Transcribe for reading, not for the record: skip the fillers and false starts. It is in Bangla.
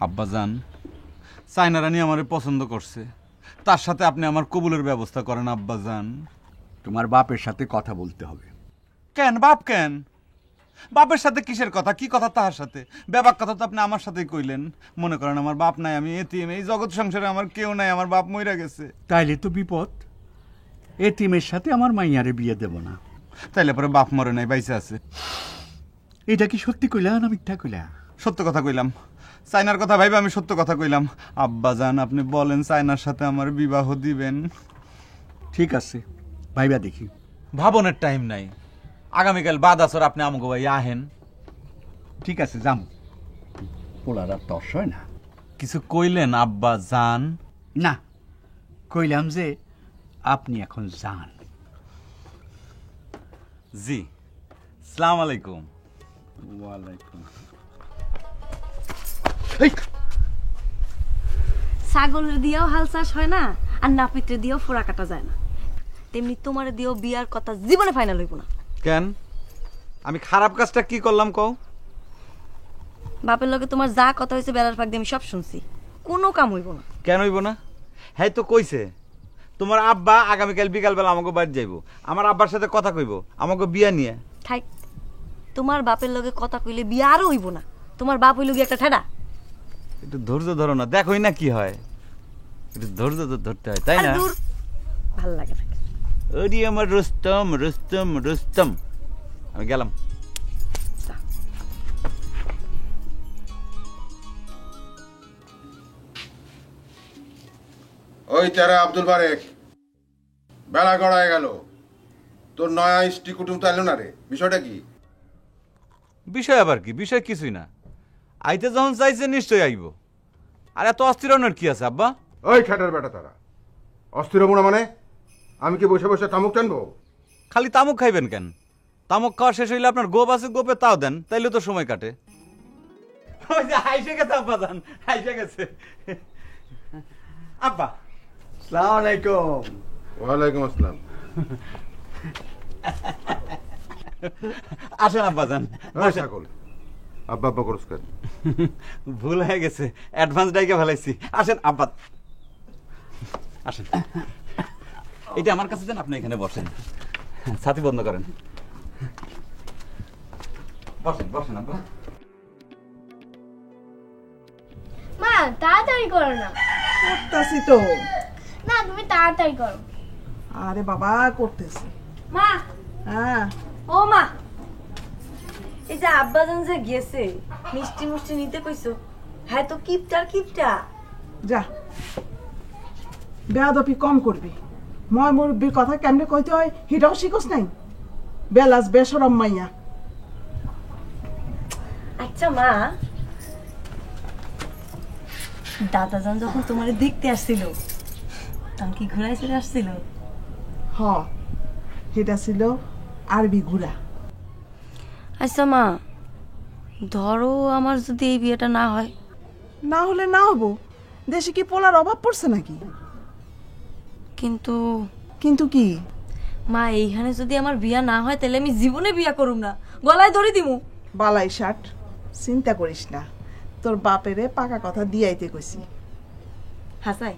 আব্বাজান, চায়না রানী আমারে পছন্দ করছে, তার সাথে আপনি আমার কবুলের ব্যবস্থা করেন আব্বাজান। তোমার বাপের সাথে কথা বলতে হবে। কেন বাপ, কেন বাপের সাথে কিসের কথা, কি কথা তাহার সাথে? ব্যাপার কথা তো আপনি আমার সাথেই কইলেন। মনে করেন আমার বাপ নাই, আমি এতিম, এই জগৎ সংসারে আমার কেউ নাই, আমার বাপ মইরা গেছে। তাইলে তো বিপদ। এতিমের সাথে আমার মাইয়ারে বিয়ে দেব না। তাইলে পরে বাপ মরে নাই, বাইসে আছে। এটা কি সত্যি কইলা না মিথ্যা কইলা? সত্য কথা কইলাম, চায়নার কথা ভাইবা আমি সত্য কথা কইলাম। আব্বাজান, আপনি বলেন চায়নার সাথে আমার বিবাহ দিবেন? ঠিক আছে, ভাইবা দেখি। ভাবনের টাইম নাই, আগামীকাল বাদ আসর আপনি আমাকে ভাই আহেন। ঠিক আছে, যাম। পোলার আর তর্স হয় না। কিছু কইলেন আব্বা যান? না, কইলাম যে আপনি এখন যান। জি, সালাম আলাইকুম। ওয়ালাইকুম। ছাগলের দিয়েও হাল চাষ হয় না, আর নাপিতের দিয়েও ফোড়া কাটা যায় না, তেমনি তোমার দিয়েও বিয়ার কথা জীবনে ফাইনাল হইব না। কেন? আমি খারাপ কাজটা কি করলাম কও? বাপের লগে তোমার যা কথা হয়েছে বেলার ফাঁক দিয়ে আমি সব শুনছি, কোনো কাম হইব না। কেন হইব না? হ্যাঁ তো কইছে তোমার আব্বা আগামীকাল বিকালবেলা আমাকে বাড়ি যাইব, আমার আব্বার সাথে কথা কইব আমাকে বিয়া নিয়ে। থাক, তোমার বাপের লগে কথা কইলে বিয়া আরও হইব না। তোমার বাপ হইল গিয়ে একটা ঠেডা। একটু ধৈর্য ধরো না, দেখোই না কি হয়। একটু ধৈর্য ধরতে হয়, তাই না? ভাল লাগে না। ওরে আমার রুস্তম রুস্তম রুস্তম, আমি গেলাম। ওই তারা আব্দুল বারেক, বেলা গড়ায় গেল, তোর নয়া স্ত্রী কুটুম তো এলো না রে, বিষয়টা কি? বিষয় আবার কি? বিষয় কিছুই না, আইতে যখন চাইছে নিশ্চয়ই আইব। আর এত অস্থির হওয়ার কি আছে আব্বা? ওই খ্যাটার বেটা, তারা অস্থির হবো না মানে? আমি কি বসে বসে তামুক টানবো? খালি তামুক খাইবেন কেন? তামুক খাওয়া শেষ হইলে আপনার গোপ আছে, গোপে তাও দেন, তাইলে তো সময় কাটে। ওই যে আইসে গেছে আব্বা, যান আইসে গেছে। আব্বা, আসসালামু আলাইকুম। ওয়ালাইকুম আসসালাম। আসেন আব্বা, যান। সকল আব্বা আব্বা করস কেন? ভুল হয়ে গেছে, অ্যাডভান্স ডাইকে ফেলাইছি। আসেন আব্বা, আসেন। এটা আমার কাছে দেন, আপনি এখানে বসেন, ছাতি বন্ধ করেন। বসেন বসেন আব্বা। মা তাড়াতাড়ি করো না। করতেছি তো। না তুমি তাড়াতাড়ি করো। আরে বাবা, করতেছি। মা, হ্যাঁ ও মা, এই যে আব্বাজান যে গেছে মিষ্টি মুষ্টি নিতে কইছো, হ্যাঁ তো কিপটার কিপটা। যা, বেয়াদপি কম করবি। ময় মুরব্বীর কথা কেমনে কইতে হয় হিটাও শিখোস নাই। বেলাস বেসরম মাইয়া। আচ্ছা মা, দাদাজান যখন তোমার দেখতে আসছিল তখন কি ঘুরাই চলে আসছিল? হ, এটা ছিল আরবি ঘুরা। আচ্ছা মা, ধরো আমার যদি এই বিয়েটা না হয়? না হলে না হবো, দেশে কি পোলার অভাব পড়ছে নাকি? কিন্তু কিন্তু কি মা, এইখানে যদি আমার বিয়া না হয় তাহলে আমি জীবনে বিয়া করুম না, গলায় ধরে দিমু। বালাই ষাট, চিন্তা করিস না, তোর বাপেরে পাকা কথা দিয়াইতে কইছি। হাসাই